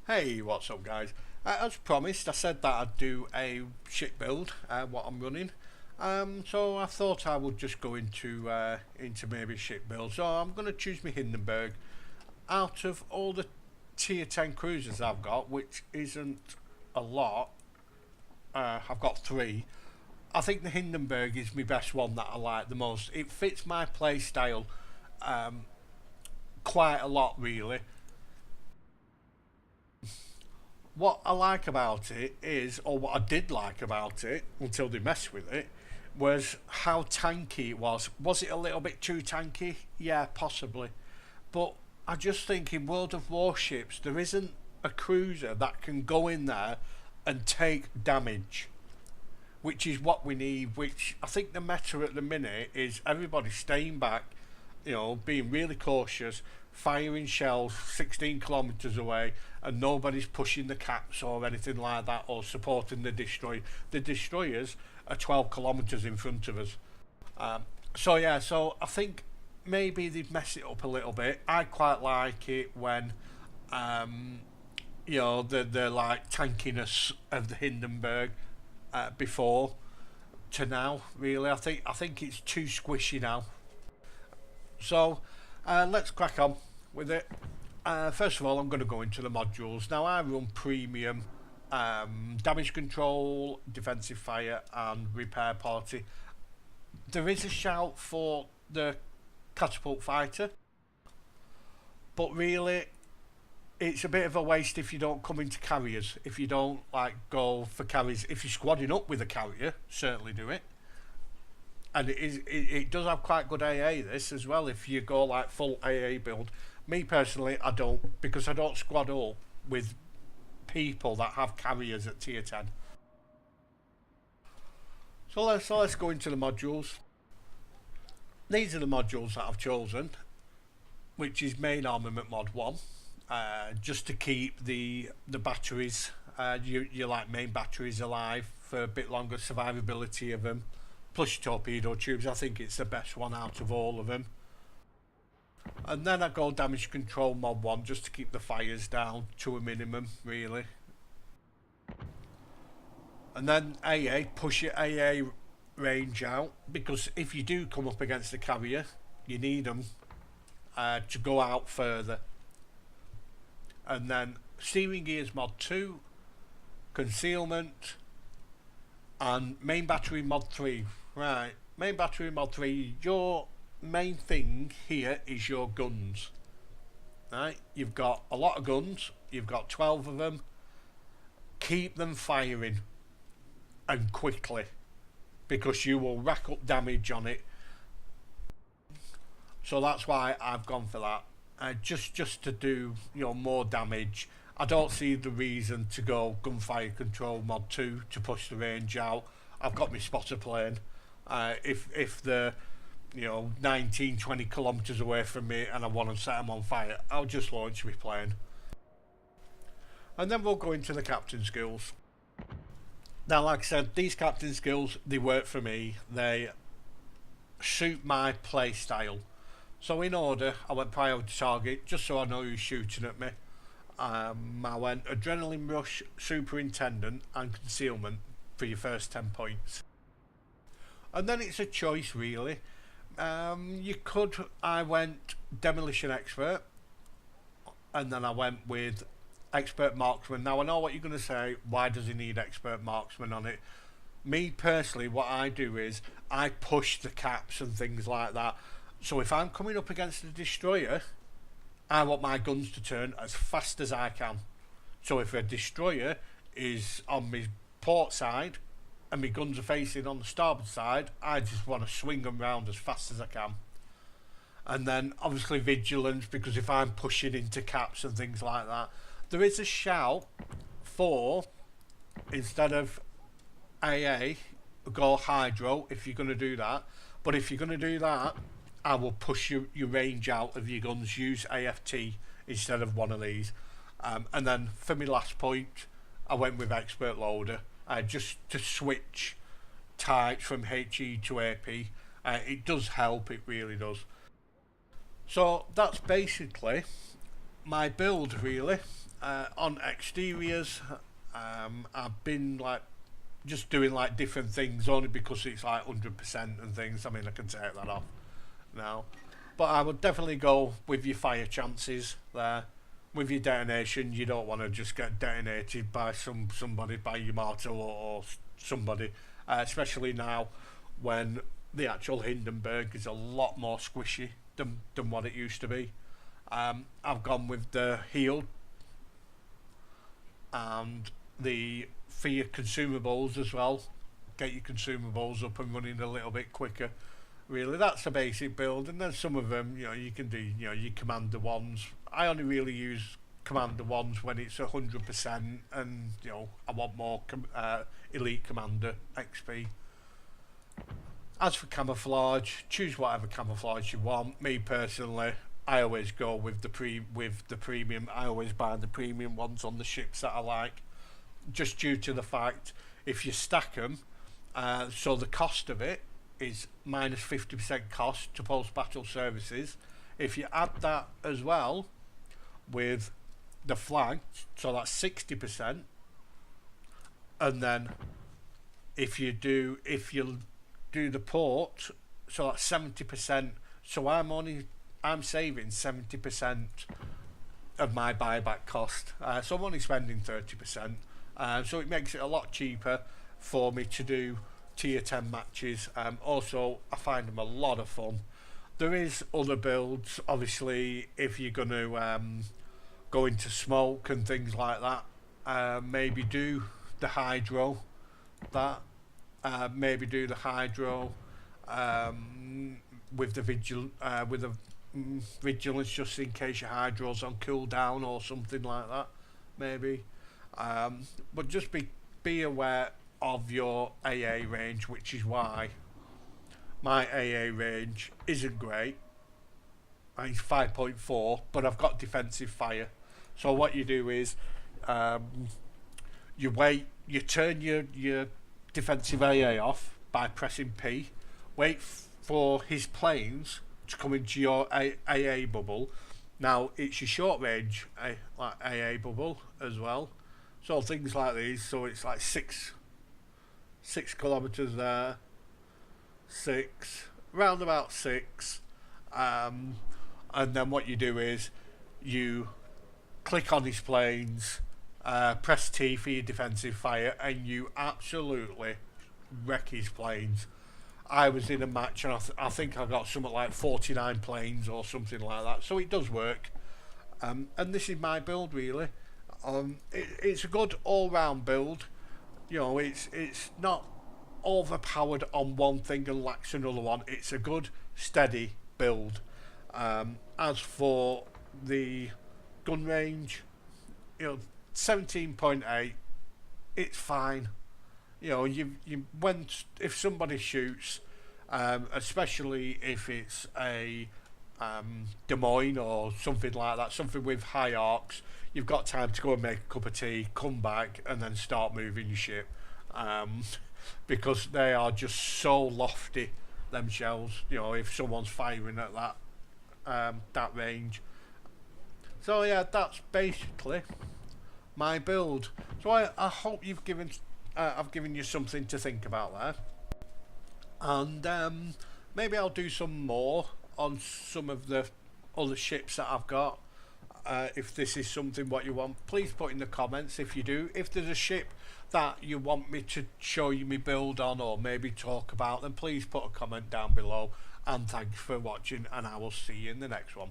Hey, what's up, guys? As promised, I said that I'd do a ship build, what I'm running. So I thought I would just go into maybe ship build. So I'm going to choose my Hindenburg. Out of all the tier 10 cruisers I've got, which isn't a lot, I've got three. I think the Hindenburg is my best one that I like the most. It fits my play style quite a lot, really. What I like about it is, or what I did like about it until they messed with it, was how tanky it was. Was it a little bit too tanky? Yeah, possibly. But I just think in World of Warships, there isn't a cruiser that can go in there and take damage, which is what we need. Which I think the meta at the minute is everybody staying back, being really cautious, firing shells 16 kilometres away, and nobody's pushing the caps or anything like that or supporting the destroyer. The destroyers are 12 kilometres in front of us. So I think maybe they'd mess it up a little bit. I quite like it when, the like tankiness of the Hindenburg before to now. Really, I think it's too squishy now. So let's crack on with it. First of all, I'm going to go into the modules. Now, I run premium damage control, defensive fire, and repair party. There is a shout for the catapult fighter, but really, it's a bit of a waste if you don't come into carriers. If you don't go for carriers, if you're squadding up with a carrier, certainly do it. And it does have quite good AA this as well. If you go like full AA build, me personally, I don't, because I don't squad up with people that have carriers at tier 10. So let's go into the modules. These are the modules that I've chosen, which is main armament mod 1, just to keep the batteries, your like main batteries alive for a bit longer, survivability of them. Plus your torpedo tubes, I think it's the best one out of all of them. And then I go damage control mod 1 just to keep the fires down to a minimum, really. And then AA, push your AA range out, because if you do come up against a carrier, you need them to go out further. And then steering gears mod 2, concealment, and main battery mod 3. Right, main battery mod 3, your main thing here is your guns. Right, you've got a lot of guns, you've got 12 of them. Keep them firing, and quickly, because you will rack up damage on it. So that's why I've gone for that. Just to do more damage. I don't see the reason to go gunfire control mod 2 to push the range out. I've got my spotter plane. If they're 19-20 kilometres away from me and I want to set them on fire, I'll just launch my plane. And then we'll go into the captain skills. Now, like I said, these captain skills, they work for me. They suit my play style. So in order, I went priority target, just so I know who's shooting at me. I went adrenaline rush, superintendent, and concealment for your first 10 points. And then it's a choice, really. I went demolition expert, and then I went with expert marksman. Now, I know what you're going to say, why does he need expert marksman on it? Me personally, what I do is I push the caps and things like that. So if I'm coming up against a destroyer, I want my guns to turn as fast as I can. So if a destroyer is on my port side and my guns are facing on the starboard side, I just want to swing them round as fast as I can. And then obviously vigilance, because if I'm pushing into caps and things like that, there is a shout for, instead of AA, go hydro if you're going to do that. But if you're going to do that, I will push your range out of your guns. Use AFT instead of one of these. And then for my last point, I went with expert loader, just to switch types from HE to AP. It does help, it really does. So that's basically my build, really. On exteriors, I've been like just doing like different things only because it's like 100% and things. I mean, I can take that off now, but I would definitely go with your fire chances there. With your detonation, you don't want to just get detonated by somebody, by your mortar or somebody, especially now when the actual Hindenburg is a lot more squishy than what it used to be. I've gone with the heal and the for your consumables as well. Get your consumables up and running a little bit quicker. Really, that's a basic build, and then some of them, you can do, your commander ones. I only really use commander ones when it's 100%, and I want more elite commander XP. As for camouflage, choose whatever camouflage you want. Me personally, I always go with the premium. I always buy the premium ones on the ships that I like, just due to the fact if you stack them, so the cost of it is minus 50% cost to post-battle services. If you add that as well with the flag, so that's 60%, and then if you do the port, so that's 70%. So I'm saving 70% of my buyback cost. So I'm only spending 30%. So it makes it a lot cheaper for me to do tier 10 matches. Also, I find them a lot of fun. There is other builds, obviously, if you're going to go into smoke and things like that. Maybe do the hydro. Maybe do the hydro with the vigilance, just in case your hydro's on cooldown or something like that. Maybe, but just be aware of your AA range, which is why my AA range isn't great. It's 5.4, but I've got defensive fire. So what you do is you turn your defensive AA off by pressing P, wait for his planes to come into your AA bubble. Now it's your short range like AA bubble as well. So things like these, so it's like 6 kilometers there, round about 6, and then what you do is you click on his planes, press T for your defensive fire, and you absolutely wreck his planes. I was in a match and I think I got something like 49 planes or something like that, so it does work. And this is my build really. It's a good all-round build. It's not overpowered on one thing and lacks another one. It's a good steady build. As for the gun range, 17.8, it's fine. If somebody shoots, especially if it's a Des Moines or something like that, something with high arcs, you've got time to go and make a cup of tea, come back, and then start moving your ship, because they are just so lofty, them shells. If someone's firing at that range. So yeah, that's basically my build. So I hope I've given you something to think about there, and maybe I'll do some more on some of the other ships that I've got. If this is something what you want, please put in the comments if you do. If there's a ship that you want me to show you me build on or maybe talk about, then please put a comment down below, and thanks for watching, and I will see you in the next one.